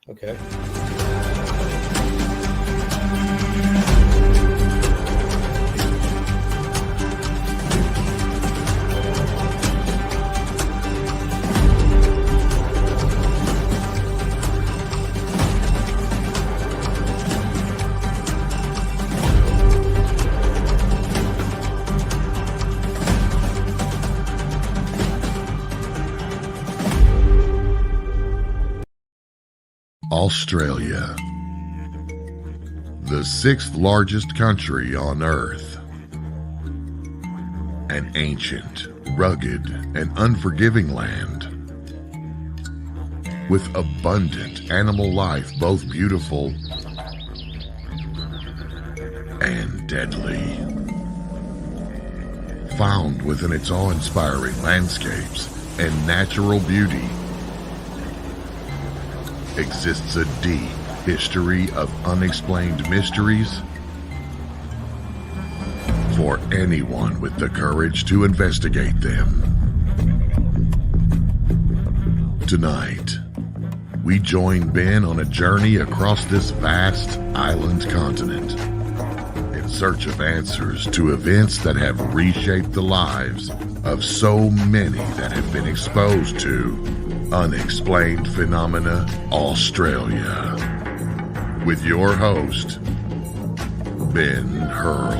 Okay. Australia, the sixth largest country on Earth. An ancient, rugged, and unforgiving land. With abundant animal life, both beautiful and deadly. Found within its awe-inspiring landscapes and natural beauty exists a deep history of unexplained mysteries for anyone with the courage to investigate them. Tonight, we join Ben on a journey across this vast island continent in search of answers to events that have reshaped the lives of so many that have been exposed to Unexplained Phenomena Australia, with your host, Ben Hurl.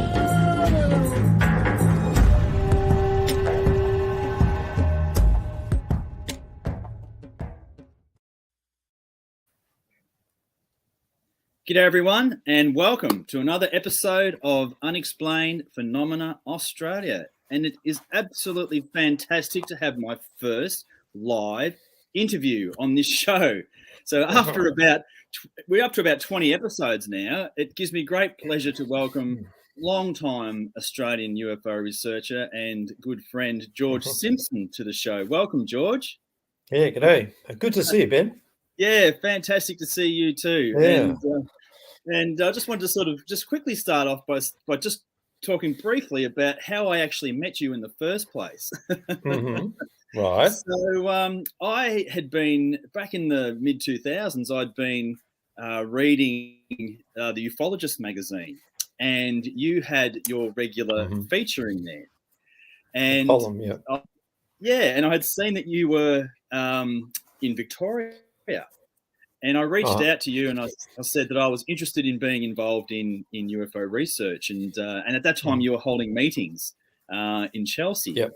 G'day everyone, and welcome to another episode of Unexplained Phenomena Australia. And it is absolutely fantastic to have my first live interview on this show. So we're up to about 20 episodes now. It gives me great pleasure to welcome long-time Australian UFO researcher and good friend George Simpson to the show. Welcome, George. Yeah, g'day. Good to see you, Ben. Yeah, fantastic to see you too. Yeah. And I just wanted to sort of just quickly start off by just talking briefly about how I actually met you in the first place. Right. So I had been, back in the mid-2000s, I'd been reading the Ufologist magazine, and you had your regular feature in there. And column, yeah. And I had seen that you were in Victoria. And I reached out to you, and I said that I was interested in being involved in UFO research. And at that time, you were holding meetings in Chelsea. Yep.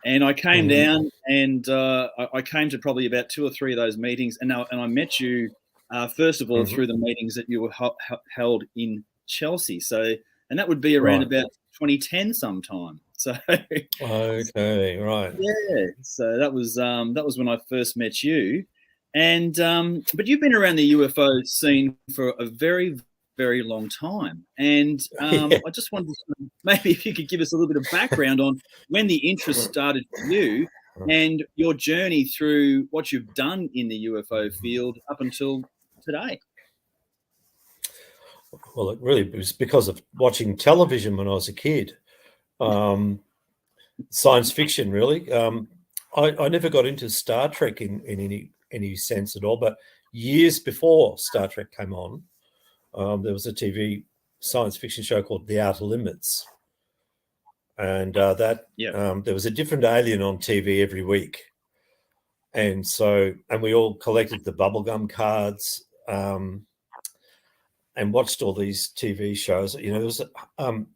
And I came down, and I came to probably about 2 or 3 of those meetings. And I met you, first of all, through the meetings that you were held in Chelsea. So, and that would be around about 2010 sometime. So okay, right. Yeah. So that was when I first met you. And but you've been around the UFO scene for a very, very long time. And I just wanted to, maybe if you could give us a little bit of background on when the interest started for you and your journey through what you've done in the UFO field up until today. Well, it really was because of watching television when I was a kid. Science fiction, really. I never got into Star Trek in any sense at all, but years before Star Trek came on, there was a TV science fiction show called The Outer Limits, and there was a different alien on TV every week, and we all collected the bubblegum cards and watched all these TV shows. You know, there was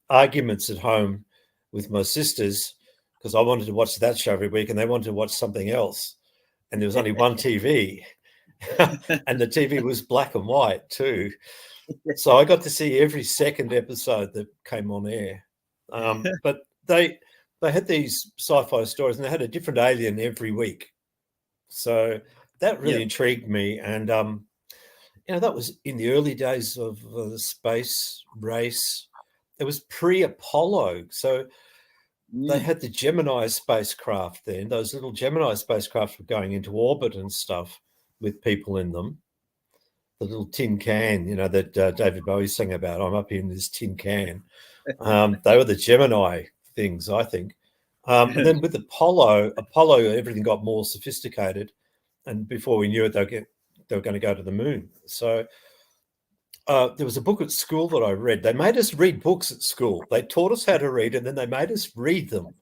arguments at home with my sisters because I wanted to watch that show every week and they wanted to watch something else. And there was only one TV, and the TV was black and white too. So I got to see every second episode that came on air. But they had these sci-fi stories, and they had a different alien every week. So that really intrigued me. And that was in the early days of the space race. It was pre-Apollo, so. They had the Gemini spacecraft then. Those little Gemini spacecraft were going into orbit and stuff with people in them. The little tin can, that David Bowie sang about. I'm up in this tin can. They were the Gemini things, I think. And then with Apollo, everything got more sophisticated. And before we knew it, they were going to go to the moon. So there was a book at school that I read. They made us read books at school. They taught us how to read, and then they made us read them.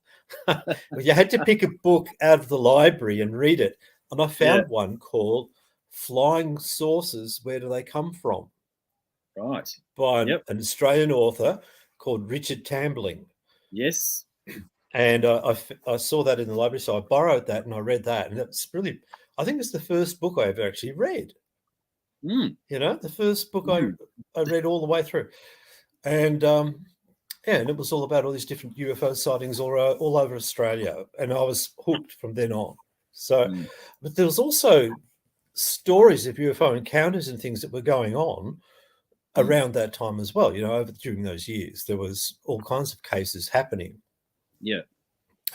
You had to pick a book out of the library and read it. And I found one called Flying Saucers, Where Do They Come From? Right. By an Australian author called Richard Tambling. Yes. And I saw that in the library, so I borrowed that and I read that. And it's really, I think it's the first book I ever actually read. Mm. You know, the first book I read all the way through. And and it was all about all these different UFO sightings all over Australia. And I was hooked from then on. So, but there was also stories of UFO encounters and things that were going on around that time as well. You know, during those years, there was all kinds of cases happening. Yeah.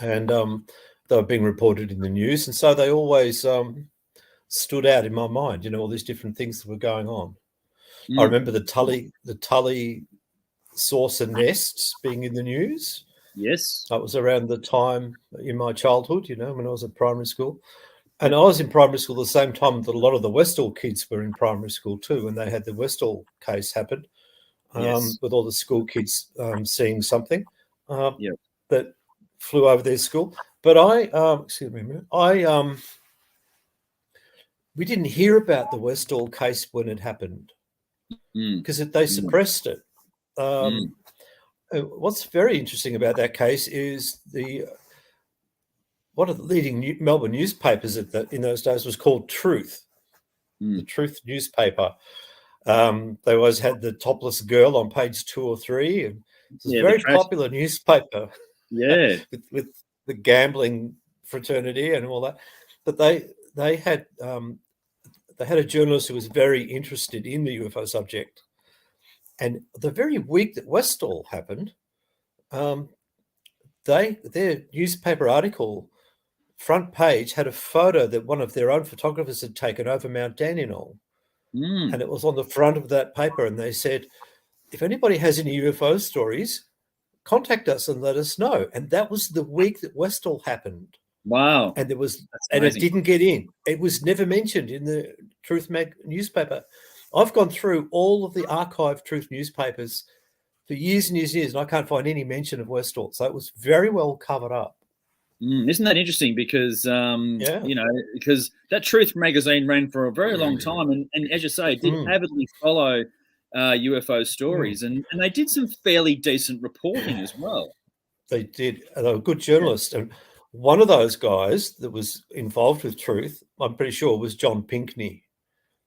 And they were being reported in the news. And so they always stood out in my mind, you know, all these different things that were going on. I remember the Tully saucer nests being in the news. Yes. That was around the time in my childhood, you know, when I was at primary school. And I was in primary school the same time that a lot of the Westall kids were in primary school too, and they had the Westall case happen with all the school kids seeing something that flew over their school. But excuse me a minute, we didn't hear about the Westall case when it happened because they suppressed it. What's very interesting about that case is one of the leading Melbourne newspapers in those days was called Truth, the Truth newspaper. They always had the topless girl on page 2 or 3. And it was a very popular newspaper. Yeah, with the gambling fraternity and all that. But they had a journalist who was very interested in the UFO subject. And the very week that Westall happened, their newspaper article front page had a photo that one of their own photographers had taken over Mount Dandenong. And it was on the front of that paper. And they said, if anybody has any UFO stories, contact us and let us know. And that was the week that Westall happened. Wow. And it didn't get in. It was never mentioned in the Truth newspaper. I've gone through all of the archived Truth newspapers for years and years and years, and I can't find any mention of Westall. So it was very well covered up. Isn't that interesting? Because, you know, because that Truth magazine ran for a very long time. And as you say, did avidly follow UFO stories. And they did some fairly decent reporting as well. They did. They were good journalists. And one of those guys that was involved with Truth, I'm pretty sure, was John Pinckney.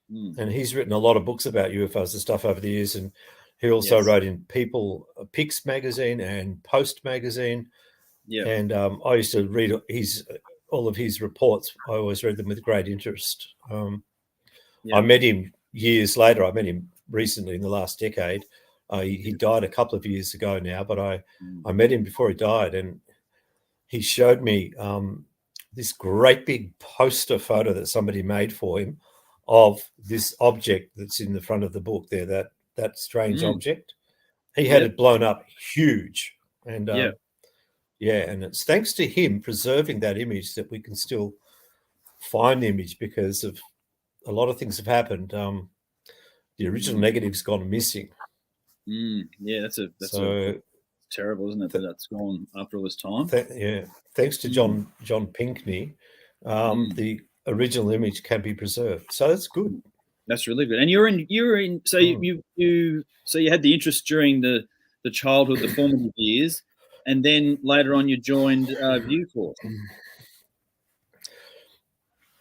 And he's written a lot of books about UFOs and stuff over the years. And he also wrote in Pix magazine and Post magazine. Yeah. And I used to read all of his reports. I always read them with great interest. I met him years later. I met him recently in the last decade. He died a couple of years ago now, but I met him before he died, and he showed me this great big poster photo that somebody made for him of this object that's in the front of the book there, that strange object. He had it blown up huge. And and it's thanks to him preserving that image that we can still find the image, because of a lot of things have happened. The original negative's gone missing. Yeah, that's terrible, isn't it? That's gone after all this time. Thanks to John Pinckney, the original image can be preserved. So that's good. That's really good. And you're in. So you had the interest during the childhood, the formative years, and then later on you joined Viewforce.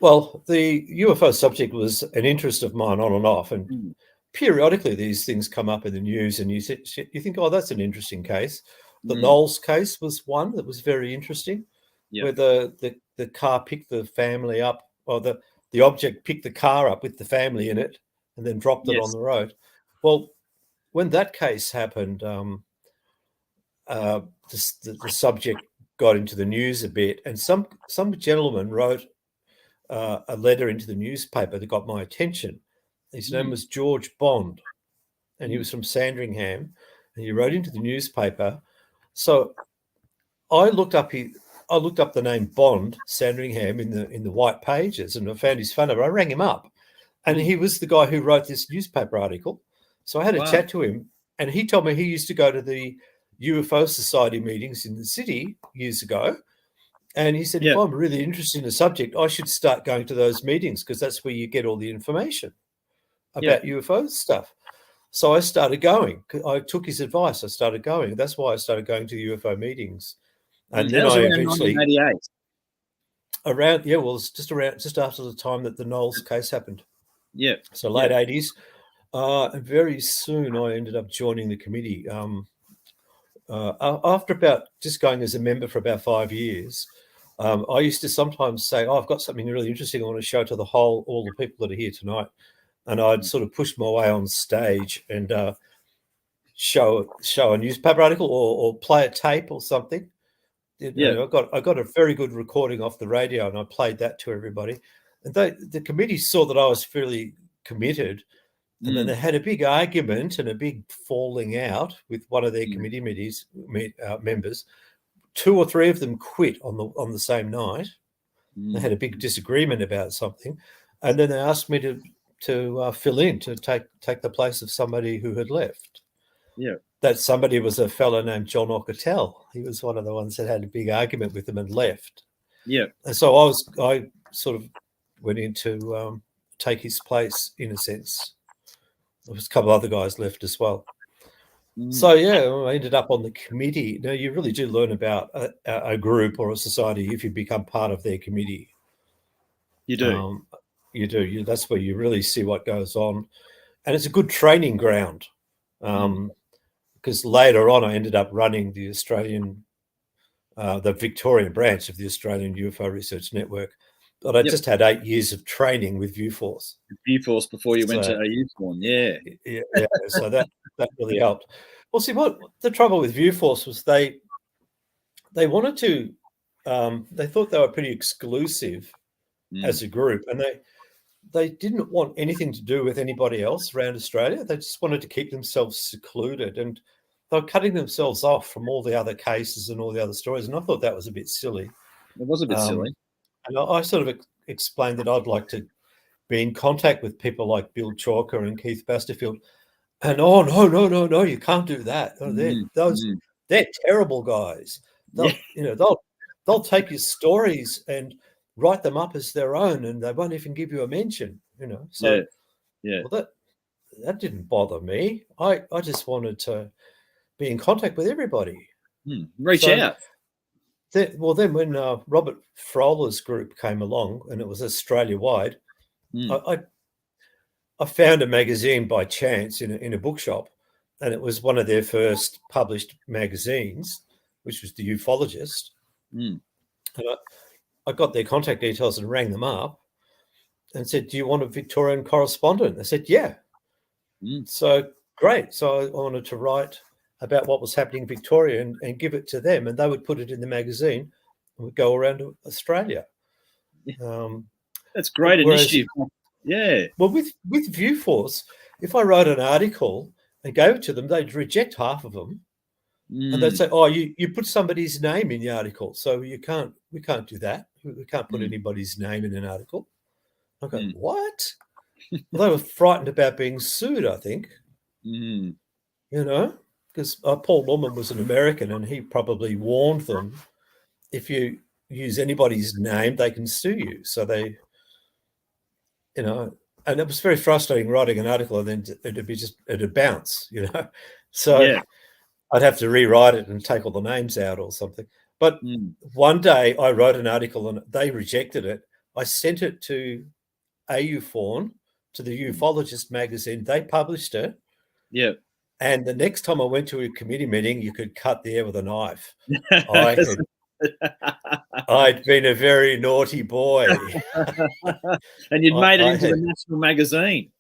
Well, the UFO subject was an interest of mine on and off, and periodically these things come up in the news, and you think, oh, that's an interesting case. The Knowles case was one that was very interesting, where the car picked the family up, or the object picked the car up with the family in it and then dropped it on the road. Well, when that case happened, the subject got into the news a bit, and some gentleman wrote a letter into the newspaper that got my attention. His name was George Bond, and he was from Sandringham, and he wrote into the newspaper. So I looked up the name Bond, Sandringham, in the white pages, and I found his phone number. I rang him up, And he was the guy who wrote this newspaper article. So I had a chat to him, and he told me he used to go to the UFO Society meetings in the city years ago. And he said, if I'm really interested in a subject, I should start going to those meetings because that's where you get all the information about UFO stuff. So I started going. I took his advice. I started going. That's why I started going to the UFO meetings. And then I eventually... 1988. It was just after the time that the Knowles case happened. Yeah. So late 80s. And very soon I ended up joining the committee. After about just going as a member for about 5 years, I used to sometimes say, I've got something really interesting I want to show to all the people that are here tonight. And I'd sort of push my way on stage and show a newspaper article or play a tape or something. I got a very good recording off the radio, and I played that to everybody. And the committee saw that I was fairly committed, and then they had a big argument and a big falling out with one of their committee members. 2 or 3 of them quit on the same night. They had a big disagreement about something, and then they asked me to fill in to take the place of somebody who had left. Yeah. That somebody was a fellow named John Ocatell. He was one of the ones that had a big argument with them and left. Yeah. And so I sort of went in to take his place in a sense. There was a couple of other guys left as well. So, I ended up on the committee. Now, you really do learn about a group or a society if you become part of their committee. You do. You do. That's where you really see what goes on. And it's a good training ground. Because later on I ended up running the Victorian branch of the Australian UFO Research Network. But I just had 8 years of training with ViewForce. ViewForce before you went to AUFON, yeah. So that really helped. Well, see, what the trouble with ViewForce was they wanted to, they thought they were pretty exclusive as a group, and they didn't want anything to do with anybody else around Australia. They just wanted to keep themselves secluded, and they were cutting themselves off from all the other cases and all the other stories. And I thought that was a bit silly. It was a bit silly. And I sort of explained that I'd like to be in contact with people like Bill Chalker and Keith Basterfield. And no, you can't do that. They're terrible guys. They'll take your stories and write them up as their own, and they won't even give you a mention. So well, that didn't bother me. I just wanted to be in contact with everybody. Reach out. Then when Robert Froller's group came along, and it was Australia-wide, I found a magazine by chance in a bookshop, and it was one of their first published magazines, which was the Ufologist. And I got their contact details and rang them up and said, do you want a Victorian correspondent? They said, yeah. So great. So I wanted to write about what was happening in Victoria and give it to them, and they would put it in the magazine and would go around to Australia. That's great initiative. Yeah. Well, with ViewForce, if I wrote an article and gave it to them, they'd reject half of them. And they'd say, oh, you put somebody's name in the article, so we can't do that. We can't put anybody's name in an article. I go, what? Well, they were frightened about being sued, I think. Because Paul Lawman was an American, and he probably warned them, if you use anybody's name, they can sue you. So they, and it was very frustrating writing an article and then it'd bounce, So I'd have to rewrite it and take all the names out or something. But one day I wrote an article and they rejected it. I sent it to AUFON, to the Ufologist magazine. They published it. Yeah. And the next time I went to a committee meeting, you could cut the air with a knife. I'd been a very naughty boy. And you'd made it into the national magazine.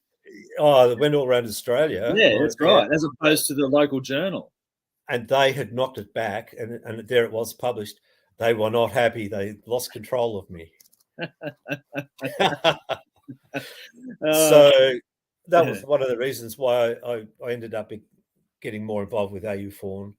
Oh, it went all around Australia. Yeah, that's right, as opposed to the local journal. And they had knocked it back, and there it was published. They were not happy. They lost control of me. So that was one of the reasons why I ended up getting more involved with AUFON.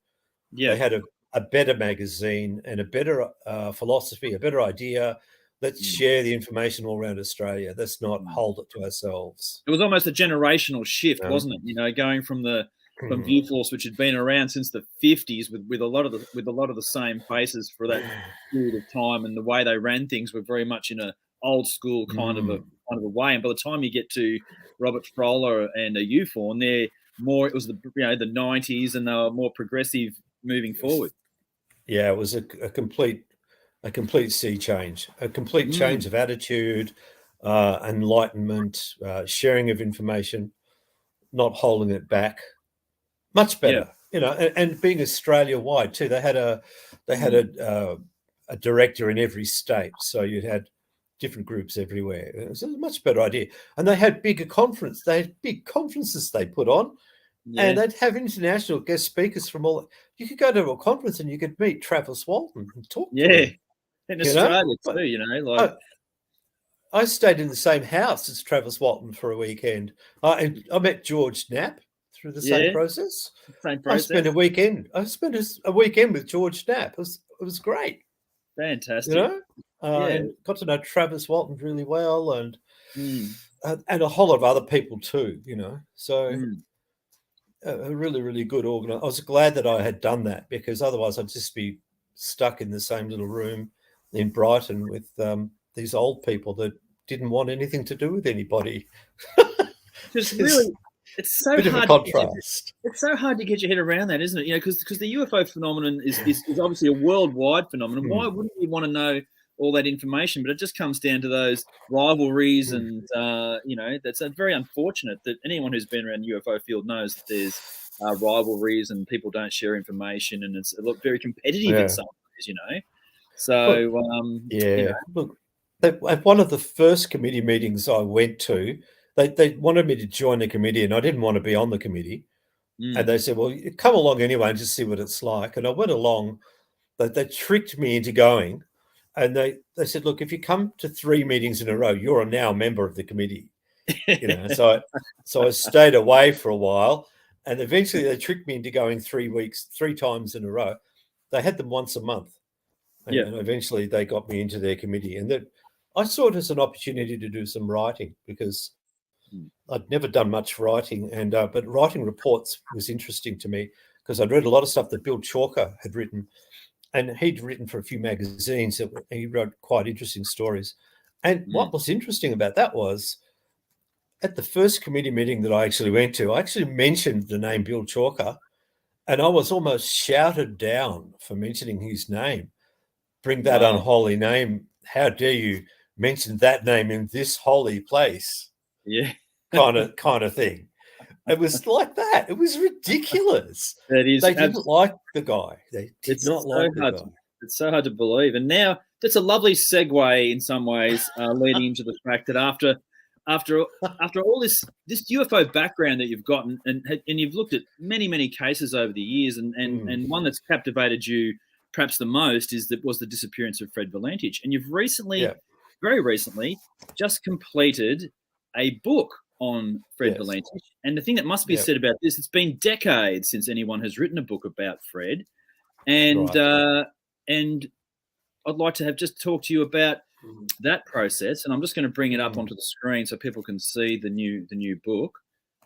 Yeah. They had a better magazine and a better philosophy, a better idea. Let's share the information all around Australia. Let's not hold it to ourselves. It was almost a generational shift, wasn't it? You know, going from Viewforce, which had been around since the 50s, with a lot of the same faces for that period of time, and the way they ran things were very much in a old school kind of a way. And by the time you get to Robert Froller and UFO, and they're more, it was the 90s, and they were more progressive moving forward. Yeah, it was a complete sea change, a complete change of attitude, enlightenment, sharing of information, not holding it back. Much better, and being Australia wide too. They had a director in every state, so you had different groups everywhere. It was a much better idea, and they had bigger conference. They had big conferences they put on. Yeah. And they'd have international guest speakers from all. You could go to a conference and you could meet Travis Walton and talk to him. In Australia too, I stayed in the same house as Travis Walton for a weekend. And I met George Knapp through the same process. I spent a weekend with George Knapp. It was great. Fantastic. And got to know Travis Walton really well, and a whole lot of other people too. So. A really, really good organizer. I was glad that I had done that, because otherwise I'd just be stuck in the same little room in Brighton with these old people that didn't want anything to do with anybody. Just really, it's so bit hard. Of a contrast. It's so hard to get your head around that, isn't it? Because the UFO phenomenon is obviously a worldwide phenomenon. Why wouldn't we want to know all that information? But it just comes down to those rivalries, and that's very unfortunate that anyone who's been around the UFO field knows that there's rivalries and people don't share information, and it's very competitive in some ways, So look, at one of the first committee meetings I went to, they wanted me to join the committee, and I didn't want to be on the committee, and they said, "Well, come along anyway and just see what it's like." And I went along. They tricked me into going. And they said, "Look, if you come to 3 meetings in a row, you're now a member of the committee." So I stayed away for a while, and eventually they tricked me into going 3 times in a row. They had them once a month, and eventually they got me into their committee. And I saw it as an opportunity to do some writing, because I'd never done much writing, but writing reports was interesting to me, because I'd read a lot of stuff that Bill Chalker had written. And he'd written for a few magazines. He wrote quite interesting stories. And what was interesting about that was, at the first committee meeting that I actually went to, I actually mentioned the name Bill Chalker, and I was almost shouted down for mentioning his name. Bring that unholy name. How dare you mention that name in this holy place? Yeah. kind of thing. It was like that. It was ridiculous. They didn't like the guy. They did not like the guy. It's so hard to believe. And now that's a lovely segue in some ways, leading into the fact that after all this UFO background that you've gotten, and you've looked at many cases over the years, and one that's captivated you perhaps the most was the disappearance of Fred Valentich. And you've very recently, just completed a book on Fred Valentich. And the thing that must be said about this, it's been decades since anyone has written a book about Fred. And and I'd like to have just talk to you about that process. And I'm just going to bring it up onto the screen so people can see the new book.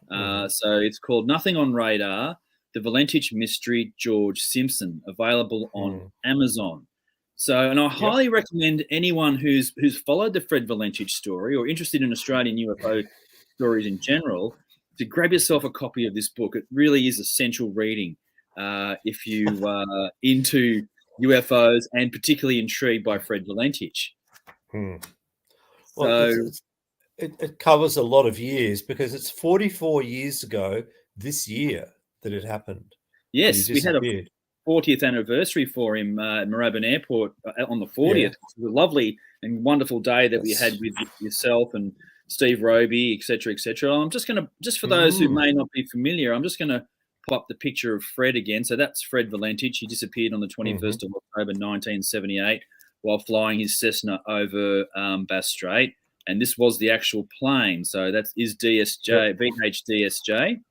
So it's called Nothing on Radar, The Valentich Mystery, George Simpson, available on Amazon. So, and I highly recommend anyone who's followed the Fred Valentich story or interested in Australian UFO stories in general, to grab yourself a copy of this book. It really is essential reading if you are into UFOs and particularly intrigued by Fred Valentich. Well, it covers a lot of years, because it's 44 years ago this year that it happened. Yes, we had a 40th anniversary for him at Moorabbin Airport on the 40th. Yeah. It was a lovely and wonderful day that we had with yourself and Steve Roby, et cetera, et cetera. I'm just going to, just for those who may not be familiar, I'm just going to pop up the picture of Fred again. So that's Fred Valentich. He disappeared on the 21st of October 1978 while flying his Cessna over Bass Strait. And this was the actual plane. So that is DSJ, VHDSJ.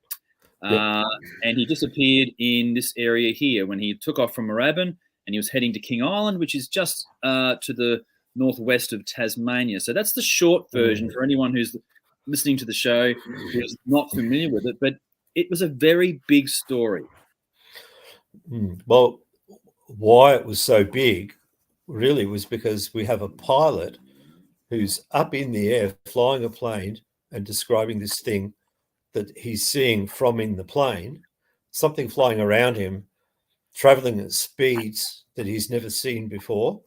And he disappeared in this area here when he took off from Moorabbin, and he was heading to King Island, which is just to the northwest of Tasmania. So that's the short version for anyone who's listening to the show who's not familiar with it. But it was a very big story. Well, why it was so big really was because we have a pilot who's up in the air flying a plane and describing this thing that he's seeing from in the plane, something flying around him, traveling at speeds that he's never seen before,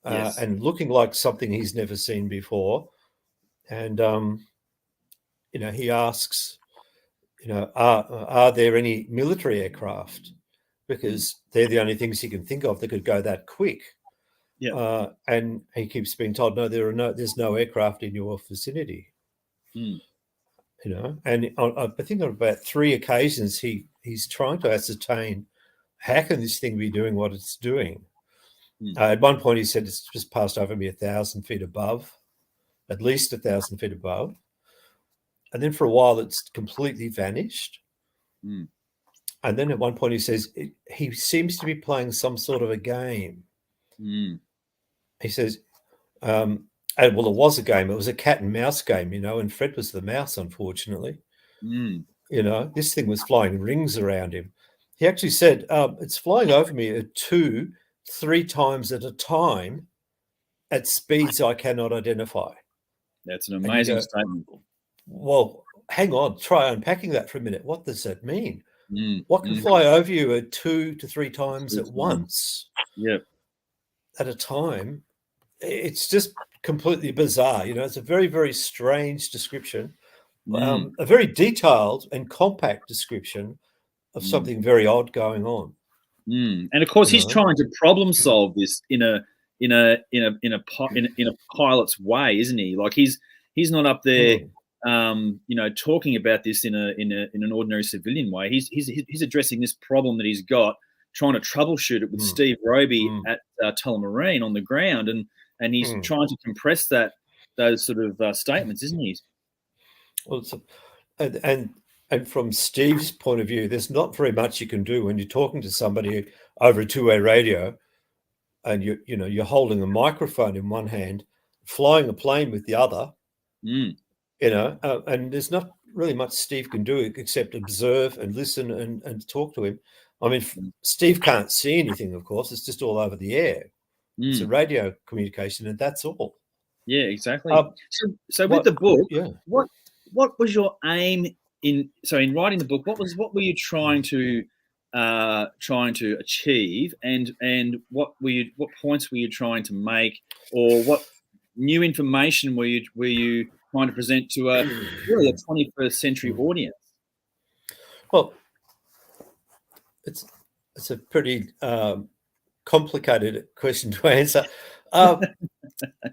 and looking like something he's never seen before. And, he asks, are there any military aircraft? Because they're the only things he can think of that could go that quick. Yeah. And he keeps being told, there's no aircraft in your vicinity. And I think on about 3 occasions he's trying to ascertain how can this thing be doing what it's doing. At one point he said it's just passed over me 1,000 feet above, at least 1,000 feet above, and then for a while it's completely vanished. And then at one point he says he seems to be playing some sort of a game. He says, and it was a game. It was a cat and mouse game, and Fred was the mouse, unfortunately. This thing was flying rings around him. He actually said, it's flying over me at 2-3 times at a time at speeds I cannot identify. That's an amazing statement. Well, hang on, try unpacking that for a minute. What does that mean? What can fly over you at 2 to 3 times at once? At a time? It's just completely bizarre. It's a very, very strange description, a very detailed and compact description of something very odd going on. And of course, he's trying to problem solve this in a pilot's way, isn't he? Like he's not up there, talking about this in an ordinary civilian way. He's addressing this problem that he's got, trying to troubleshoot it with Steve Roby at Tullamarine on the ground, and he's trying to compress those sort of statements, isn't he? Well, and from Steve's point of view, there's not very much you can do when you're talking to somebody over a two-way radio, and you're holding a microphone in one hand, flying a plane with the other. And there's not really much Steve can do except observe and listen and talk to him. I mean, Steve can't see anything, of course. It's just all over the air. It's a radio communication, and that's all. Yeah, exactly. So with the book, what was your aim in writing the book? What were you trying to achieve, and what points were you trying to make, or what new information were you trying to present to a 21st century audience? Well, it's a pretty complicated question to answer.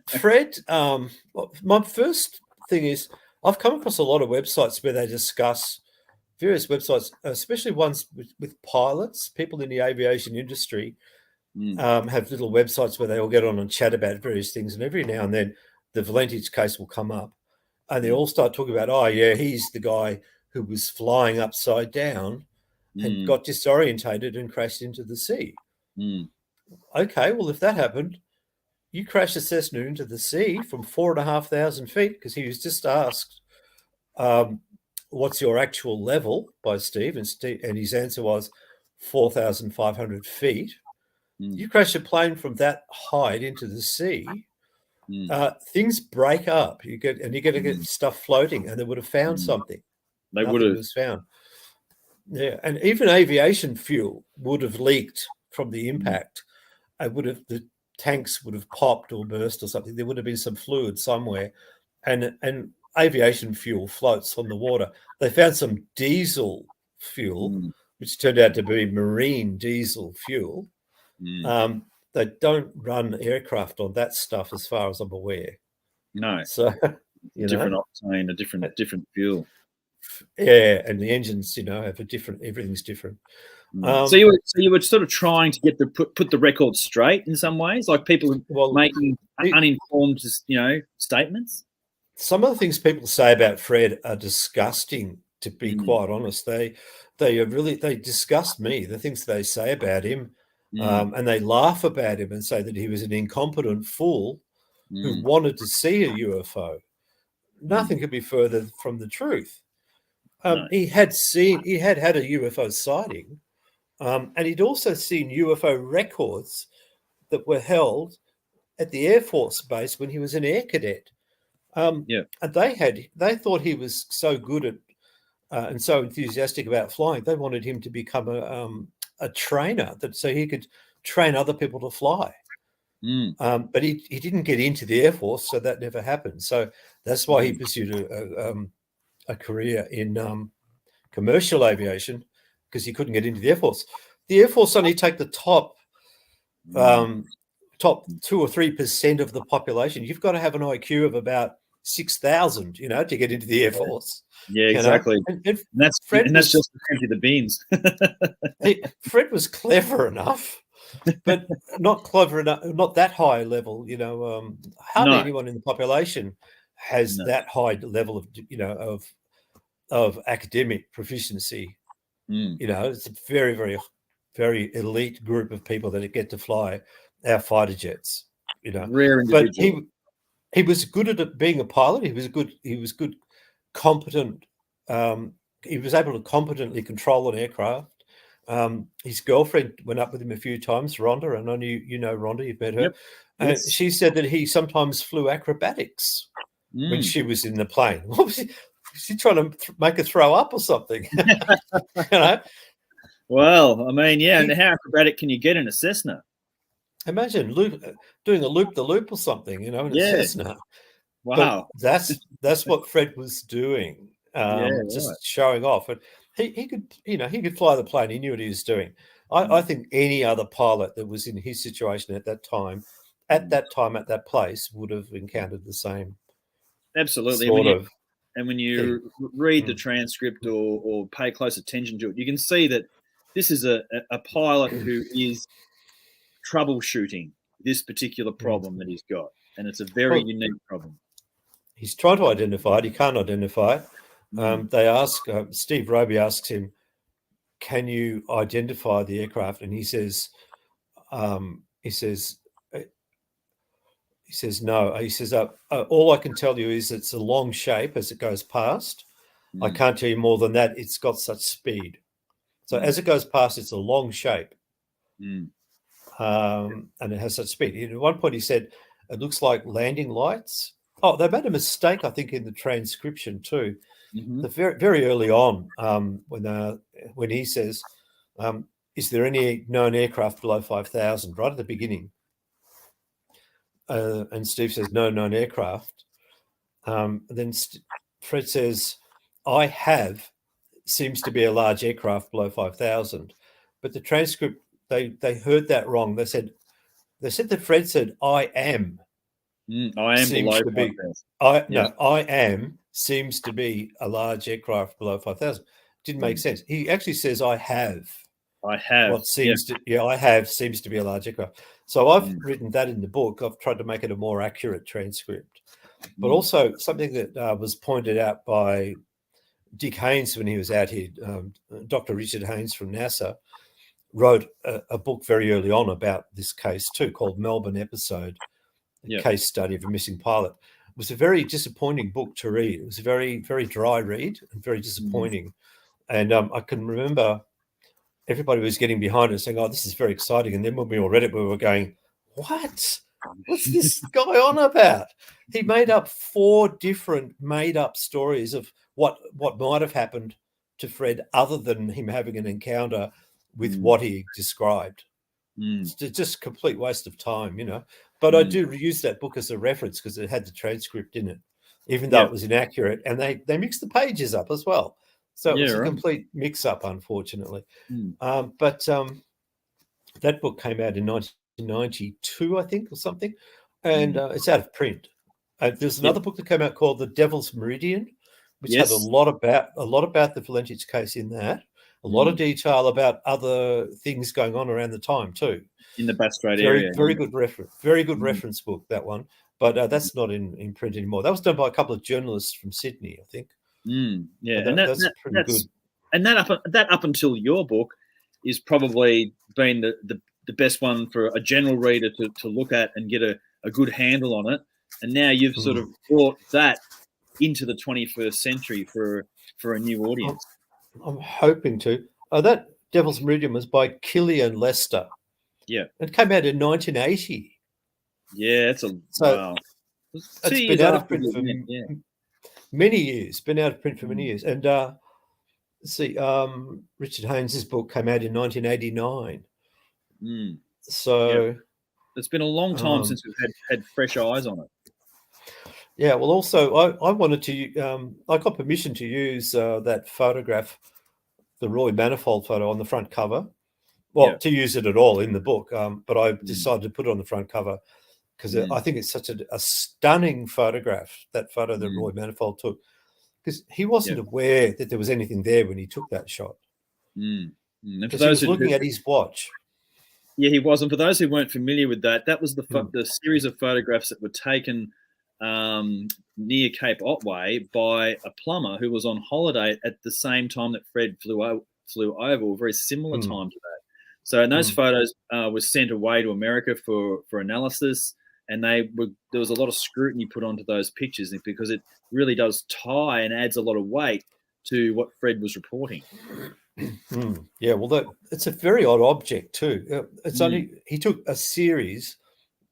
Fred, my first thing is I've come across a lot of websites where they discuss various websites, especially ones with pilots, people in the aviation industry, have little websites where they all get on and chat about various things. And every now and then the Valentich case will come up and they all start talking about, he's the guy who was flying upside down and got disorientated and crashed into the sea. Okay, well, if that happened, you crash a Cessna into the sea from 4,500 feet, because he was just asked, what's your actual level by Steve? And his answer was 4,500 feet. You crash a plane from that height into the sea, things break up. You get to get stuff floating, and they would have found something. Nothing was found. Yeah, and even aviation fuel would have leaked from the impact. The tanks would have popped or burst or something. There would have been some fluid somewhere, and aviation fuel floats on the water. They found some diesel fuel, which turned out to be marine diesel fuel. They don't run aircraft on that stuff, as far as I'm aware. No, so different octane, a different fuel. Yeah, and the engines, have a different. Everything's different. So you were sort of trying to get put the record straight in some ways, like people making uninformed, statements. Some of the things people say about Fred are disgusting, to be quite honest. They disgust me. The things they say about him, and they laugh about him and say that he was an incompetent fool. who wanted to see a UFO. Nothing could be further from the truth. No. He had had a UFO sighting, and he'd also seen UFO records that were held at the Air Force Base when he was an air cadet. And they thought he was so good at and so enthusiastic about flying, they wanted him to become a trainer, so he could train other people to fly. But he didn't get into the Air Force, so that never happened. So that's why he pursued a career in commercial aviation, because he couldn't get into the Air Force. The Air Force only take the top 2 or 3% of the population. You've got to have an IQ of about 6,000, to get into the Air Force. Yeah, exactly. And that's just to empty the bins. Fred was clever enough, but not clever enough, not that high level. Hardly anyone in the population has that high level of academic proficiency. It's a very, very, very elite group of people that get to fly our fighter jets. Rare individual. But he was good at being a pilot. He was good, competent. He was able to competently control an aircraft. His girlfriend went up with him a few times, Rhonda, and I know you know Rhonda, you've met her. Yep. And Yes. she said that he sometimes flew acrobatics when she was in the plane. What was she trying to make her throw up or something? Well, I mean, and how acrobatic can you get in a Cessna? Imagine doing a loop-the-loop or something, in a Cessna. Wow. But that's what Fred was doing, just showing off. And he could fly the plane. He knew what he was doing. I think any other pilot that was in his situation at that time, at that place, would have encountered the same. Absolutely. And when you read the transcript or pay close attention to it, you can see that this is a pilot who is troubleshooting this particular problem that he's got. And it's a very unique problem. He's trying to identify it. He can't identify it. They ask, Steve Roby asks him, can you identify the aircraft? And he says, no. He says, all I can tell you is it's a long shape as it goes past. I can't tell you more than that. It's got such speed. So as it goes past, it's a long shape. And it has such speed. At one point he said, it looks like landing lights. Oh, they made a mistake, I think, in the transcription too. The very, very early on, when he says, is there any known aircraft below 5,000, right at the beginning? And Steve says, no known aircraft. Then Fred says, I have, seems to be a large aircraft below 5,000. But the transcript, they heard that wrong. They said that Fred said, I am. I am below 5,000. I am seems to be a large aircraft below 5,000. Didn't make sense. He actually says, I have. I have. What seems I have seems to be a large aircraft. So I've written that in the book. I've tried to make it a more accurate transcript. But also something that was pointed out by Dick Haynes when he was out here, Dr. Richard Haynes from NASA, wrote a book very early on about this case too, called Melbourne Episode, a case study of a missing pilot. It was a very disappointing book to read. It was a very, very dry read and very disappointing. And I can remember everybody was getting behind it saying, oh, this is very exciting. And then when we all read it, we were going, what? What's this guy on about? He made up 4 different made-up stories of what might have happened to Fred other than him having an encounter with what he described. It's just a complete waste of time, But I do use that book as a reference because it had the transcript in it, even though it was inaccurate. And they mixed the pages up as well. So it was a complete mix-up, unfortunately. But that book came out in 1992, I think, or something, and it's out of print. There's another book that came out called The Devil's Meridian, which had a lot about the Valentich case in that. A lot of detail about other things going on around the time too. In the Bass Strait area. Very good reference. Very good reference book, that one. But that's not in print anymore. That was done by a couple of journalists from Sydney, I think. And that's pretty good. And that up until your book is probably been the best one for a general reader to look at and get a good handle on it. and now you've sort of brought that into the 21st century for a new audience. I'm hoping to. That Devil's Meridian was by Killian Lester. Yeah. It came out in 1980. Yeah, wow. It's been out of print for many years. Been out of print for many years. And let's see, Richard Haynes's book came out in 1989. So it's been a long time since we've had fresh eyes on it. Yeah, well, also I wanted to. I got permission to use that photograph, the Roy Manifold photo, on the front cover. Well, to use it at all in the book, but I decided to put it on the front cover because I think it's such a stunning photograph. That photo that Roy Manifold took, because he wasn't aware that there was anything there when he took that shot. Because he was looking at his watch. Yeah, he was. And for those who weren't familiar with that, that was the series of photographs that were taken near Cape Otway by a plumber who was on holiday at the same time that Fred flew over, a very similar time to that. So, and those photos were sent away to America for analysis, and there was a lot of scrutiny put onto those pictures because it really does tie and adds a lot of weight to what Fred was reporting. Yeah, well, it's a very odd object too. It's only he took a series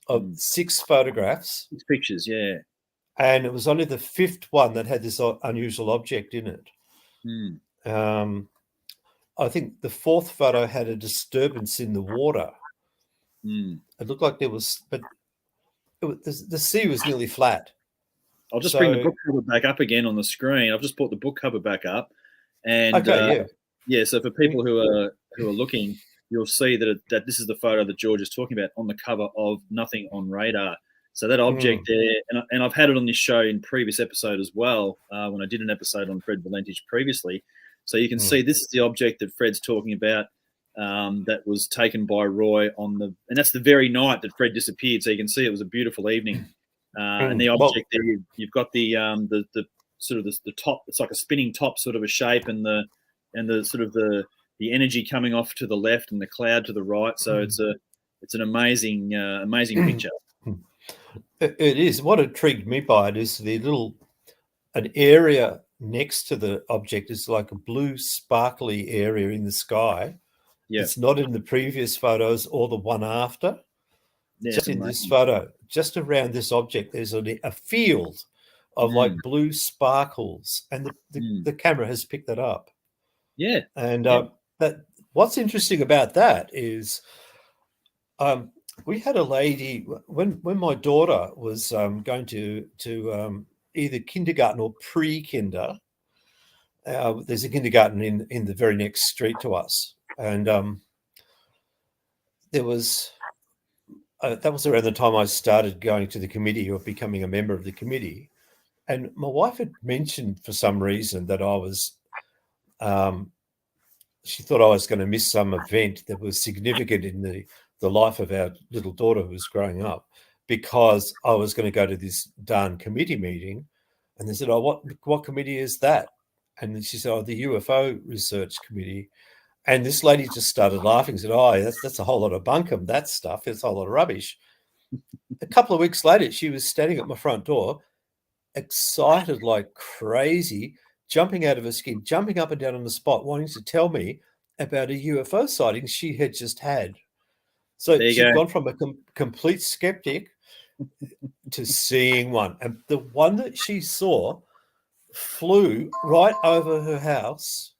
of 6 photographs, 6 pictures, yeah, and it was only the 5th one that had this unusual object in it. I think the 4th photo had a disturbance in the water. It looked like there was, but the sea was nearly flat. I'll just bring the book cover back up again on the screen. I've just brought the book cover back up, and so for people who are looking, you'll see that this is the photo that George is talking about on the cover of Nothing on Radar. So that object there, and I've had it on this show in previous episode as well, when I did an episode on Fred Valentich previously. So you can see this is the object that Fred's talking about, that was taken by Roy and that's the very night that Fred disappeared. So you can see it was a beautiful evening. And the object there, you've got the sort of the top. It's like a spinning top sort of a shape, and the sort of the energy coming off to the left and the cloud to the right. So it's an amazing picture. It is. What intrigued me by it is an area next to the object is like a blue sparkly area in the sky. Yeah. It's not in the previous photos or the one after. Yeah, just in this photo, just around this object, there's a field of like blue sparkles, and the camera has picked that up. Yeah. And what's interesting about that is we had a lady when my daughter was going to either kindergarten or pre-kinder. There's a kindergarten in the very next street to us, and there was that was around the time I started going to the committee or becoming a member of the committee, and my wife had mentioned for some reason that I was. She thought I was going to miss some event that was significant in the life of our little daughter who was growing up, because I was going to go to this darn committee meeting. And they said, "Oh, what committee is that?" And then she said, "Oh, the UFO Research Committee." And this lady just started laughing and said, "Oh, that's a whole lot of bunkum, that stuff. It's a whole lot of rubbish." A couple of weeks later, she was standing at my front door, excited like crazy, jumping out of her skin, jumping up and down on the spot, wanting to tell me about a UFO sighting she had just had. So she'd gone from a complete skeptic to seeing one. And the one that she saw flew right over her house.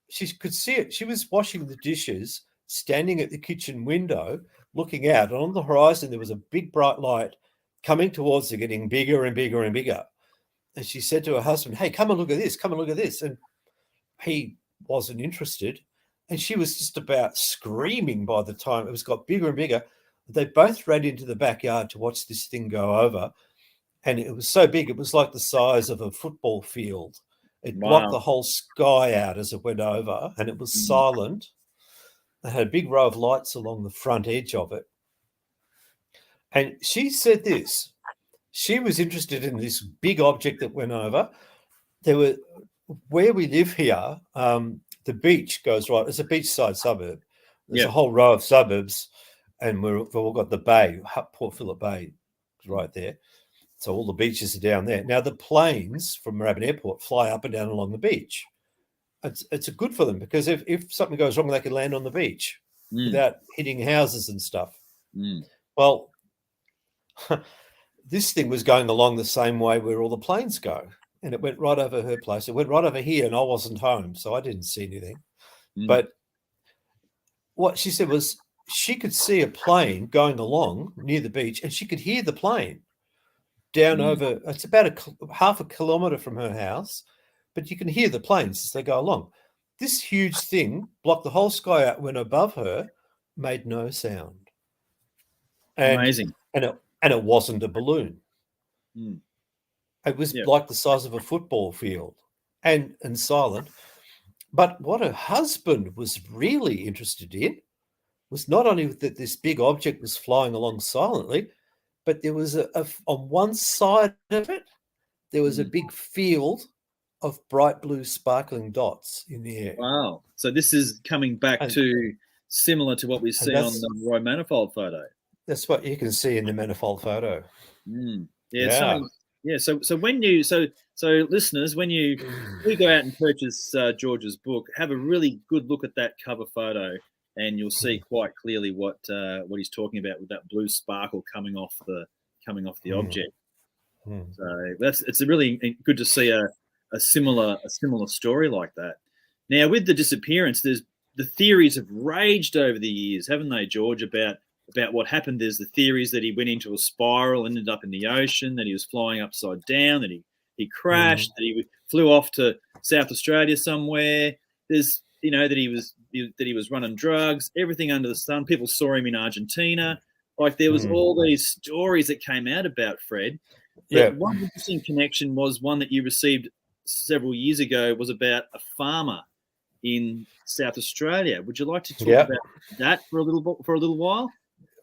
She could see it. She was washing the dishes, standing at the kitchen window, looking out. And on the horizon, there was a big bright light coming towards her, getting bigger and bigger and bigger. And she said to her husband, "Hey, come and look at this. Come and look at this." And he wasn't interested. And she was just about screaming by the time it got bigger and bigger. They both ran into the backyard to watch this thing go over. And it was so big, it was like the size of a football field. It blocked the whole sky out as it went over, and it was silent. It had a big row of lights along the front edge of it. And she said this. She was interested in this big object that went over. Where we live here, the beach goes right. It's a beachside suburb. There's a whole row of suburbs, and we've all got the bay, Port Phillip Bay, right there. So all the beaches are down there. Now the planes from Moorabbin Airport fly up and down along the beach. It's good for them because if something goes wrong, they can land on the beach without hitting houses and stuff. Well, this thing was going along the same way where all the planes go, and it went right over her place. It went right over here, and I wasn't home, so I didn't see anything. But what she said was she could see a plane going along near the beach, and she could hear the plane down over. It's about half a kilometre from her house, but you can hear the planes as they go along. This huge thing blocked the whole sky out, went above her, made no sound. Amazing. And it wasn't a balloon. It was like the size of a football field and silent. But what her husband was really interested in was not only that this big object was flying along silently, but there was on one side of it, there was a big field of bright blue sparkling dots in the air. Wow. So this is coming back to similar to what we see on the Roy Manifold photo. That's what you can see in the Manifold photo. So when you so listeners, when you go out and purchase George's book, have a really good look at that cover photo, and you'll see quite clearly what he's talking about with that blue sparkle coming off the object. So it's really good to see a similar story like that. Now with the disappearance, the theories have raged over the years, haven't they, George, about what happened. There's the theories that he went into a spiral, ended up in the ocean, that he was flying upside down, that he crashed, that he flew off to South Australia somewhere. There's, that he was running drugs, everything under the sun. People saw him in Argentina. Like there was all these stories that came out about Fred. But one interesting connection was one that you received several years ago, was about a farmer in South Australia. Would you like to talk about that for a little while?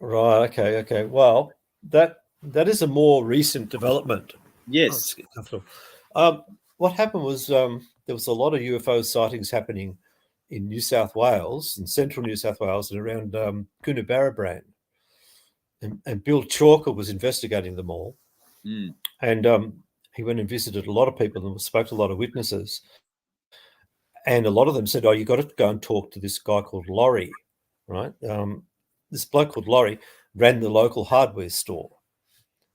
Right. Okay. Well, that is a more recent development. Yes. What happened was there was a lot of UFO sightings happening in New South Wales and central New South Wales and around Coonabarabran. And Bill Chalker was investigating them all. And he went and visited a lot of people and spoke to a lot of witnesses. And a lot of them said, "Oh, you got to go and talk to this guy called Laurie," right? This bloke called Laurie ran the local hardware store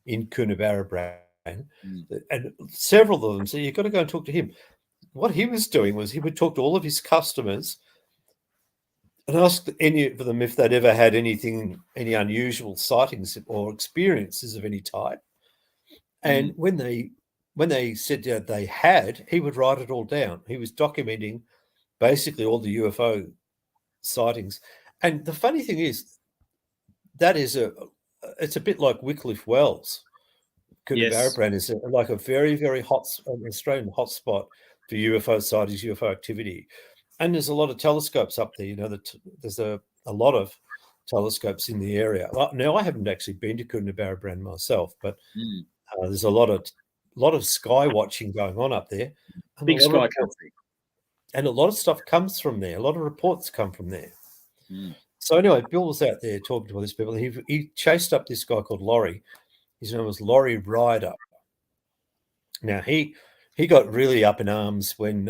in Coonabarabran, and several of them said, "You've got to go and talk to him." What he was doing was he would talk to all of his customers and ask any of them if they'd ever had any unusual sightings or experiences of any type. And when they said that they had, he would write it all down. He was documenting basically all the UFO sightings. And the funny thing is, it's a bit like Wycliffe Wells. Coonabarabran is like a very, very hot Australian hotspot for UFO sightings, UFO activity. And there's a lot of telescopes up there. There's a lot of telescopes in the area. Now, I haven't actually been to Coonabarabran myself, but there's a lot of sky watching going on up there. And big sky country. And a lot of stuff comes from there. A lot of reports come from there. So anyway, Bill was out there talking to all these people. He chased up this guy called Laurie. His name was Laurie Ryder. Now, he got really up in arms when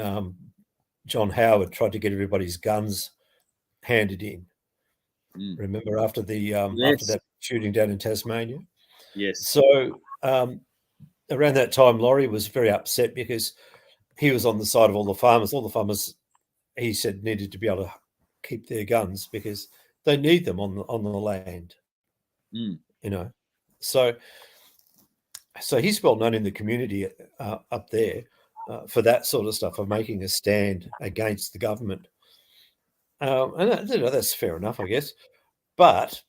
John Howard tried to get everybody's guns handed in. Remember after that shooting down in Tasmania? Yes. So around that time, Laurie was very upset because he was on the side of all the farmers. All the farmers, he said, needed to be able to keep their guns because they need them on the land. So he's well known in the community up there for that sort of stuff, of making a stand against the government. And that's fair enough, I guess. But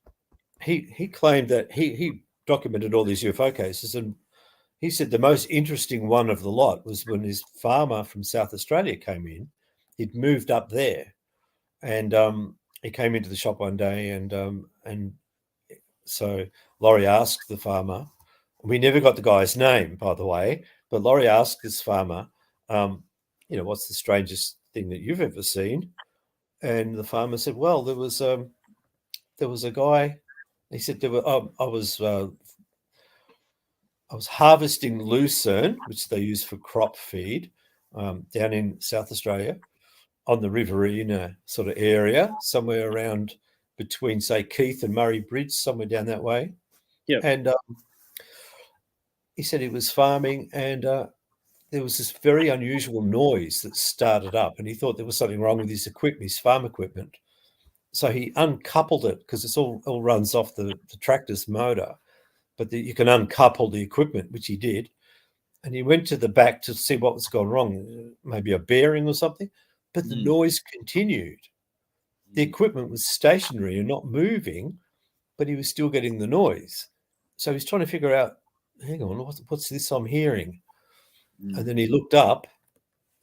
he claimed that he documented all these UFO cases, and he said the most interesting one of the lot was when his farmer from South Australia came in. He'd moved up there, and he came into the shop one day, and so Laurie asked the farmer. We never got the guy's name, by the way, but Laurie asked this farmer, what's the strangest thing that you've ever seen? And the farmer said, well, there was a guy. He said, I was harvesting lucerne, which they use for crop feed, down in South Australia on the Riverina sort of area, somewhere around between, say, Keith and Murray Bridge, somewhere down that way. Yep. And he said he was farming, and there was this very unusual noise that started up, and he thought there was something wrong with his equipment, his farm equipment. So he uncoupled it, because it's all runs off the tractor's motor, but you can uncouple the equipment, which he did. And he went to the back to see what was gone wrong, maybe a bearing or something, but the noise continued. The equipment was stationary and not moving, but he was still getting the noise. So he's trying to figure out, hang on, what's this I'm hearing? And then he looked up,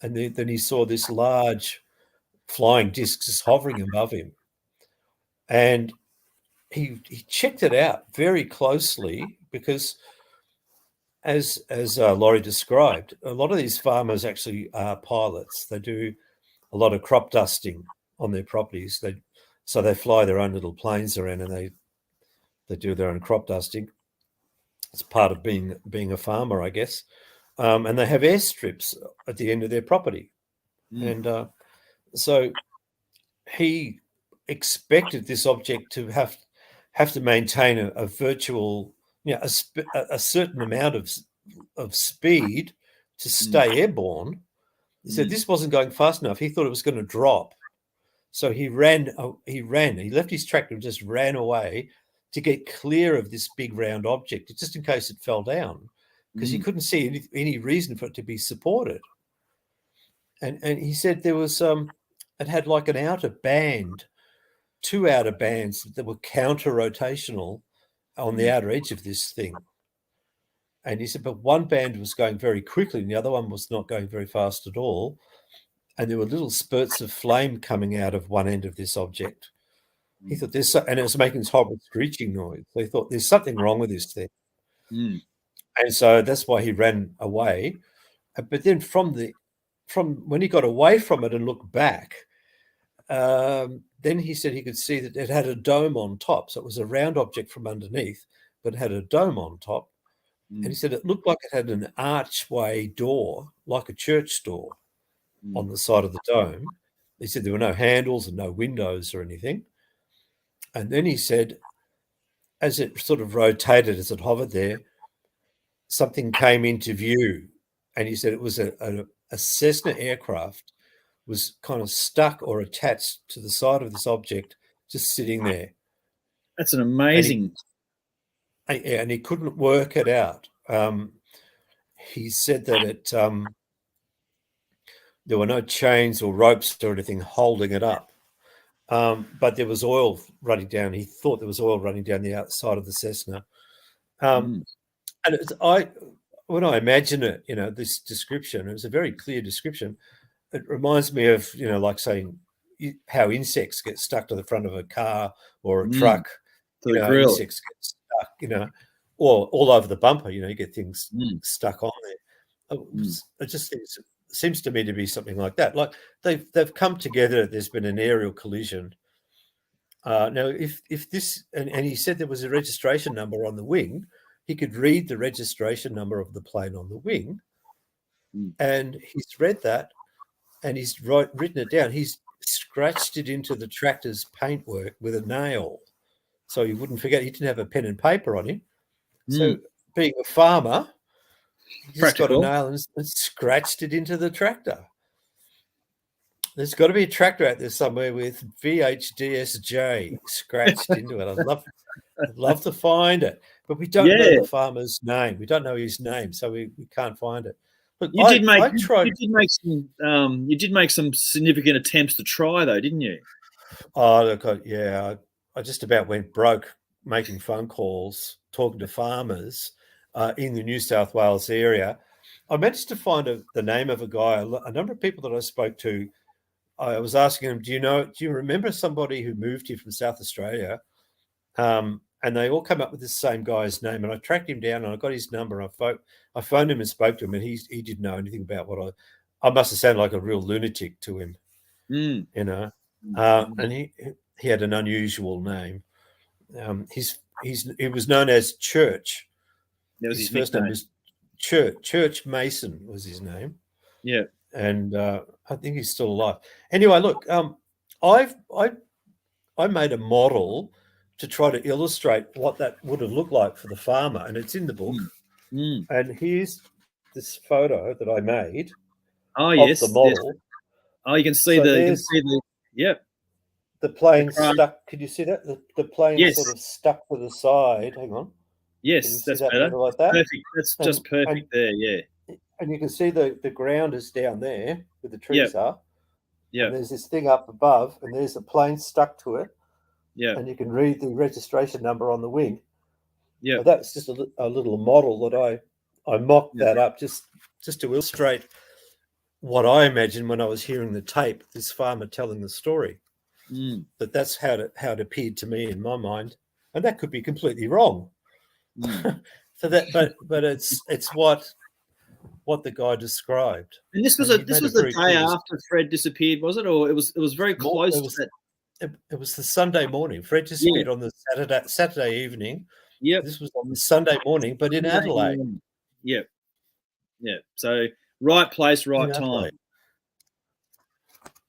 and then he saw this large flying disc just hovering above him. And he checked it out very closely, because as Laurie described, a lot of these farmers actually are pilots. They do a lot of crop dusting on their properties. So they fly their own little planes around, and they do their own crop dusting. It's part of being a farmer, I guess. And they have airstrips at the end of their property. And so he expected this object to have to maintain a virtual, a certain amount of speed to stay airborne. He said this wasn't going fast enough. He thought it was going to drop. So he ran. He left his tractor and just ran away to get clear of this big round object, just in case it fell down, because he couldn't see any reason for it to be supported. And he said there was it had like an outer band, two outer bands that were counter-rotational on the outer edge of this thing. And he said, but one band was going very quickly and the other one was not going very fast at all. And there were little spurts of flame coming out of one end of this object. He thought and it was making this horrible screeching noise. So he thought there's something wrong with this thing. And so that's why he ran away. But then from when he got away from it and looked back, then he said he could see that it had a dome on top. So it was a round object from underneath, but it had a dome on top. And he said it looked like it had an archway door, like a church door, on the side of the dome. He said there were no handles and no windows or anything. And then he said, as it sort of rotated, as it hovered there, something came into view. And he said it was a Cessna aircraft was kind of stuck or attached to the side of this object, just sitting there. That's an amazing... And he couldn't work it out. He said that there were no chains or ropes or anything holding it up, but there was oil running down. He thought there was oil running down the outside of the Cessna. And when I imagine it, this description, it was a very clear description. It reminds me of, like saying how insects get stuck to the front of a car or a truck. The grill. Insects get stuck, or all over the bumper, you get things stuck on there. It just seems to me to be something like that. Like they've come together. There's been an aerial collision. Now, if this, and he said there was a registration number on the wing, he could read the registration number of the plane on the wing, and he's read that, and he's written it down. He's scratched it into the tractor's paintwork with a nail, so he wouldn't forget. He didn't have a pen and paper on him. So being a farmer, he just got a nail and scratched it into the tractor. There's got to be a tractor out there somewhere with VHDSJ scratched into it. I'd love to find it, but we don't know the farmer's name. We don't know his name, so we can't find it. Look, you did make some significant attempts to try, though, didn't you? Oh, look, I just about went broke making phone calls, talking to farmers in the New South Wales area. I managed to find the name of a guy. A number of people that I spoke to, I was asking them, do you remember somebody who moved here from South Australia? And they all come up with the same guy's name. And I tracked him down and I got his number. And I phoned him and spoke to him, and he didn't know anything about what I must have sounded like a real lunatic to him, And he had an unusual name. He was known as Church. That was his his first name nickname. was Church Mason was his name. Yeah. And I think he's still alive. Anyway, look, I made a model to try to illustrate what that would have looked like for the farmer, and it's in the book. And here's this photo that I made of the model. Oh, you can see yep. The plane stuck. Can you see that? The plane sort of stuck to the side. Hang on. Yes, that's better. Like that? Perfect. That's just perfect there, yeah. And you can see the ground is down there where the trees are. Yeah. And there's this thing up above, and there's a plane stuck to it. Yeah. And you can read the registration number on the wing. Yeah. Well, that's just a little model that I mocked that up just to illustrate what I imagined when I was hearing the tape, this farmer telling the story. But that's how it appeared to me in my mind. And that could be completely wrong. So but it's what the guy described. And this was the day after Fred disappeared, was it? Or it was very close to that. It was the Sunday morning. Fred disappeared on the Saturday evening. Yeah. This was on the Sunday morning, but in Adelaide. Yeah. Yeah. So right place, right time.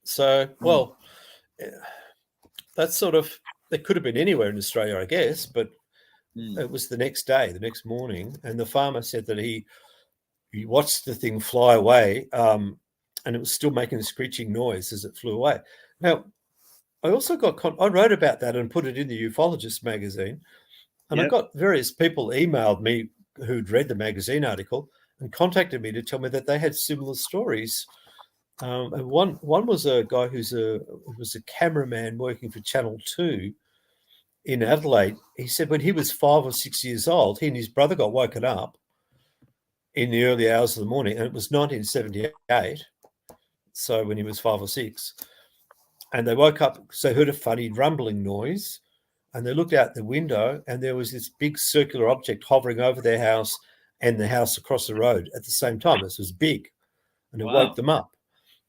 So, well, that's sort of, it could have been anywhere in Australia, I guess, but it was the next day, the next morning. And the farmer said that he watched the thing fly away and it was still making a screeching noise as it flew away. Now, I also I wrote about that and put it in the Ufologist magazine. And I got various people emailed me who'd read the magazine article and contacted me to tell me that they had similar stories. And one was a guy who was a cameraman working for Channel 2 in Adelaide. He said when he was 5 or 6 years old, he and his brother got woken up in the early hours of the morning, and it was 1978. So when he was 5 or 6, and they woke up because they heard a funny rumbling noise, and they looked out the window, and there was this big circular object hovering over their house and the house across the road at the same time. This was big, and it woke them up.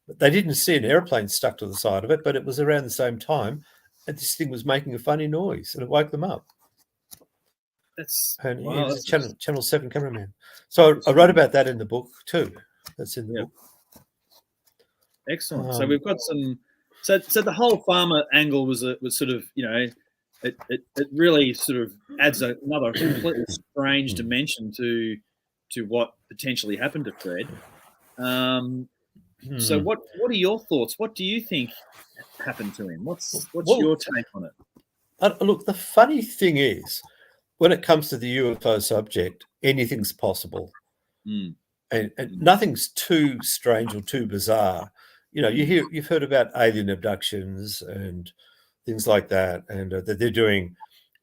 But they didn't see an airplane stuck to the side of it, but it was around the same time, and this thing was making a funny noise, and it woke them up. He was a Channel 7 cameraman. So I wrote about that in the book too. That's in the book. Excellent. So we've got some. So the whole farmer angle was sort of, it really sort of adds another completely strange dimension to what potentially happened to Fred. So what are your thoughts? What do you think happened to him? What's your take on it? Look, the funny thing is, when it comes to the UFO subject, anything's possible, and nothing's too strange or too bizarre. You've heard about alien abductions and things like that, and that they're doing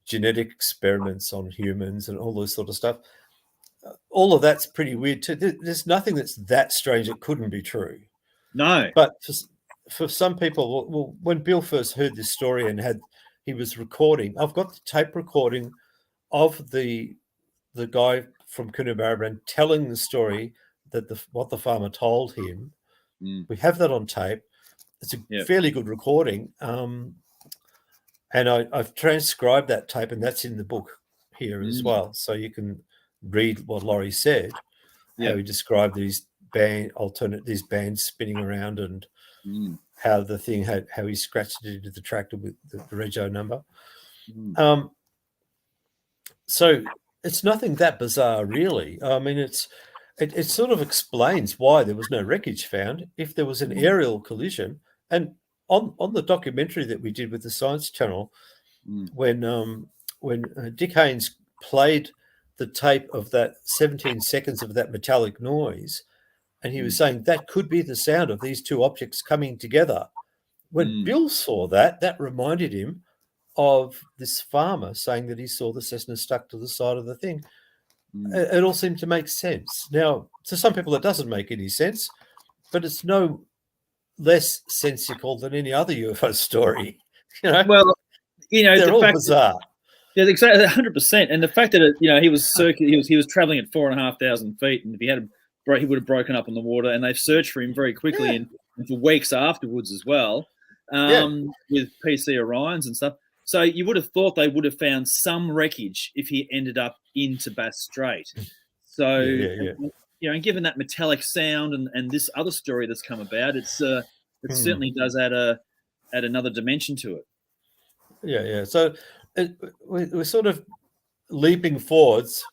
genetic experiments on humans and all this sort of stuff. All of that's pretty weird too. There's nothing that's that strange that couldn't be true. No, but for some people, well, when Bill first heard this story and he was recording, I've got the tape recording of the guy from Coonabarabran telling the story that what the farmer told him. We have that on tape. It's a fairly good recording, and I've transcribed that tape, and that's in the book here as well. So you can read what Laurie said, how he described these bands spinning around, and how the thing how he scratched it into the tractor with the rego number. So it's nothing that bizarre, really. I mean, it sort of explains why there was no wreckage found if there was an aerial collision. And on the documentary that we did with the Science Channel, when Dick Haynes played the tape of that 17 seconds of that metallic noise, and he was saying that could be the sound of these two objects coming together. When Bill saw that reminded him of this farmer saying that he saw the Cessna stuck to the side of the thing. It all seemed to make sense. Now, to some people, it doesn't make any sense, but it's no less sensical than any other UFO story. Well, they're all bizarre. Yeah, exactly, 100%. And the fact that he was traveling at 4,500 feet, and if he would have broken up on the water, and they've searched for him very quickly and for weeks afterwards as well, with PC Orions and stuff. So you would have thought they would have found some wreckage if he ended up into Bass Strait. So, Yeah. and given that metallic sound and this other story that's come about, it certainly does add another dimension to it. Yeah. So we're sort of leaping forwards,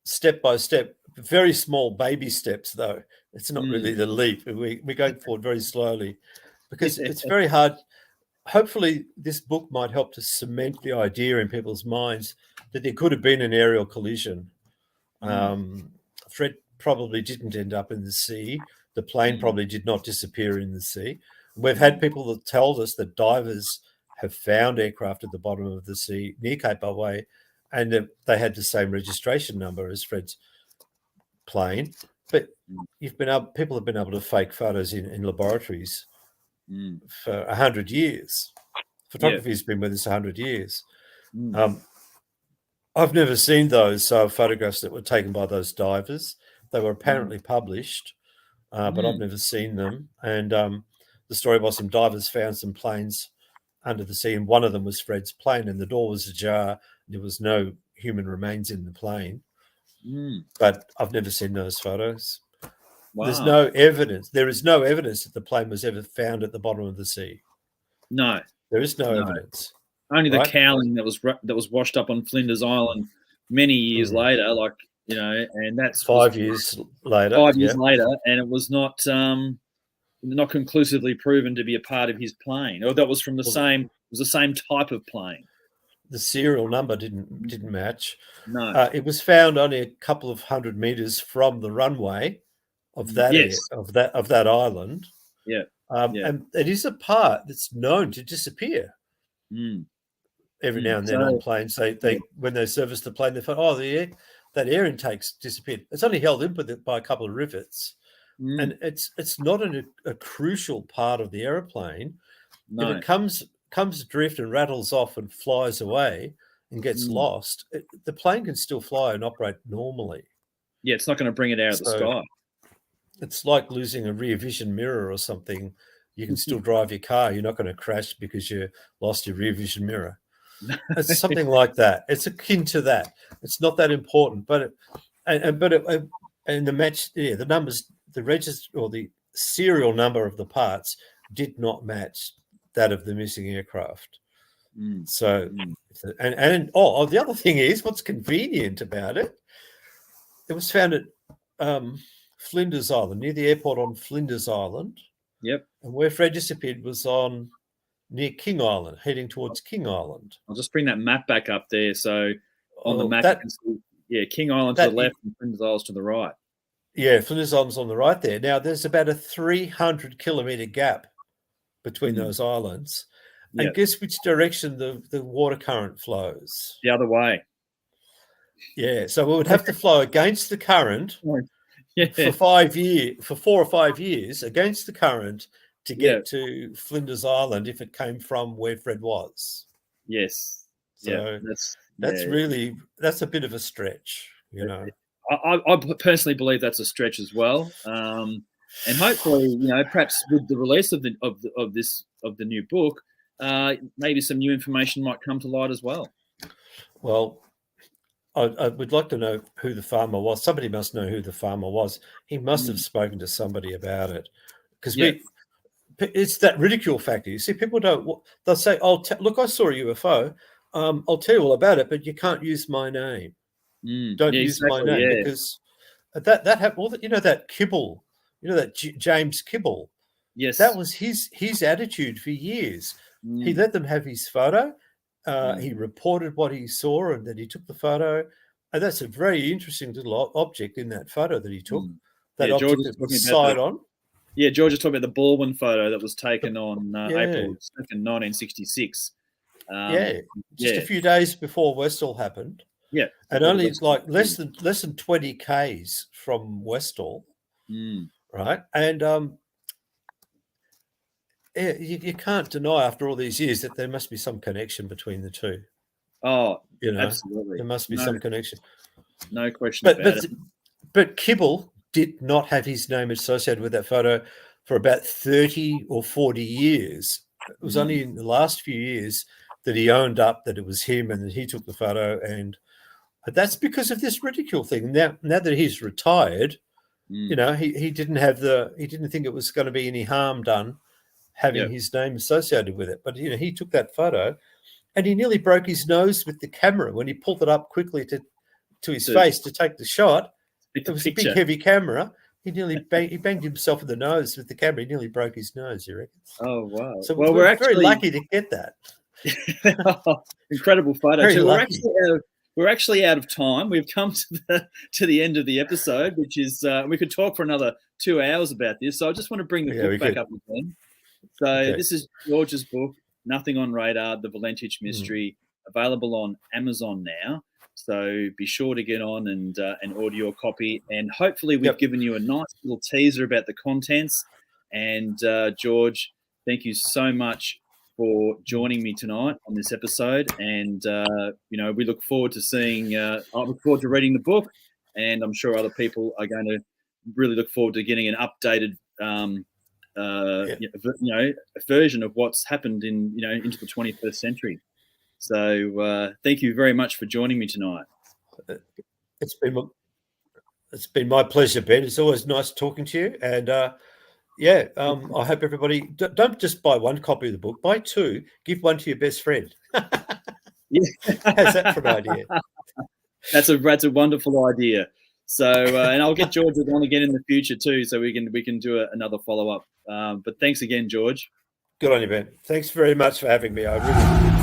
step by step, very small baby steps, though. It's not really the leap. We're going forward very slowly because it's very hard. Hopefully, this book might help to cement the idea in people's minds that there could have been an aerial collision. Fred probably didn't end up in the sea. The plane probably did not disappear in the sea. We've had people that told us that divers have found aircraft at the bottom of the sea near Cape Bellway, and that they had the same registration number as Fred's plane. But people have been able to fake photos in laboratories for 100 years. Photography has been with us 100 years. I've never seen those photographs that were taken by those divers. They were apparently published, but I've never seen them. And the story was some divers found some planes under the sea, and one of them was Fred's plane, and the door was ajar. There was no human remains in the plane. But I've never seen those photos. Wow. There's no evidence. There is no evidence that the plane was ever found at the bottom of the sea. No. There is no evidence. Only the cowling that was washed up on Flinders Island many years later, and that's 5 years later. 5 years later, and it was not conclusively proven to be a part of his plane, or that was from the same. It was the same type of plane. The serial number didn't match. No, it was found only a couple of 100 meters from the runway of that of that island. Yeah. And it is a part that's known to disappear. Every now and then on planes, they when they service the plane, they find that air intake's disappeared. It's only held in by a couple of rivets, and it's not a crucial part of the aeroplane. No. If it comes adrift and rattles off and flies away and gets lost, the plane can still fly and operate normally. Yeah, it's not going to bring it out of the sky. It's like losing a rear vision mirror or something. You can still drive your car. You're not going to crash because you lost your rear vision mirror. It's something like that. It's akin to that. It's not that important, but the match, the numbers, the register or the serial number of the parts did not match that of the missing aircraft. So, and the other thing is, what's convenient about it? It was found at Flinders Island, near the airport on Flinders Island. Yep. And where Fred disappeared was near King Island, heading towards King Island. I'll just bring that map back up there. So on the map, you can see, King Island to the left and Flinders Island to the right. Yeah, Flinders Island's on the right there. Now, there's about a 300-kilometre gap between those islands. Yep. And guess which direction the water current flows? The other way. Yeah, so we would have to flow against the current for 4 or 5 years against the current to get to Flinders Island if it came from where Fred was. Yes. So that's a bit of a stretch, I personally believe that's a stretch as well. And hopefully, perhaps with the release of the new book, maybe some new information might come to light as well. Well, I would like to know who the farmer was. Somebody must know who the farmer was. He must have spoken to somebody about it, because it's that ridicule factor. You see, people they'll say, look, I saw a UFO. I'll tell you all about it, but you can't use my name. Don't use my name because that happened. That Kibble, that James Kibble. Yes, that was his attitude for years. He let them have his photo. He reported what he saw and that he took the photo. And that's a very interesting little object in that photo that he took. That object that was side on. Yeah, George is talking about the Baldwin photo that was taken on April 2nd, 1966. Just a few days before Westall happened. Yeah. And only like less than 20 Ks from Westall. Right? And you can't deny after all these years that there must be some connection between the two. Oh, absolutely. There must be some connection. No question about it. But Kibble did not have his name associated with that photo for about 30 or 40 years. It was only in the last few years that he owned up that it was him and that he took the photo. And But that's because of this ridicule thing. Now that he's retired, you know, he didn't think it was going to be any harm done having his name associated with it. But, you know, he took that photo and he nearly broke his nose with the camera when he pulled it up quickly to his face to take the shot. It was a big, heavy camera. He banged himself in the nose with the camera. He nearly broke his nose, you reckon? Oh, wow. So we're very lucky to get that. Incredible photo. Very So lucky. we're actually out of time. We've come to the end of the episode, which is we could talk for another 2 hours about this. So I just want to bring the book back up again. So this is George's book, Nothing on Radar, The Valentich Mystery, available on Amazon now. So be sure to get on and order your copy. And hopefully we've given you a nice little teaser about the contents. And George, thank you so much for joining me tonight on this episode. And, you know, we look forward to I look forward to reading the book. And I'm sure other people are going to really look forward to getting an updated, version of what's happened into the 21st century. So thank you very much for joining me tonight. It's been my pleasure, Ben. It's always nice talking to you. And I hope everybody don't just buy one copy of the book, buy two. Give one to your best friend. How's that for an idea? That's a wonderful idea. So and I'll get George on again in the future too, so we can do another follow up. But thanks again, George. Good on you, Ben. Thanks very much for having me. I really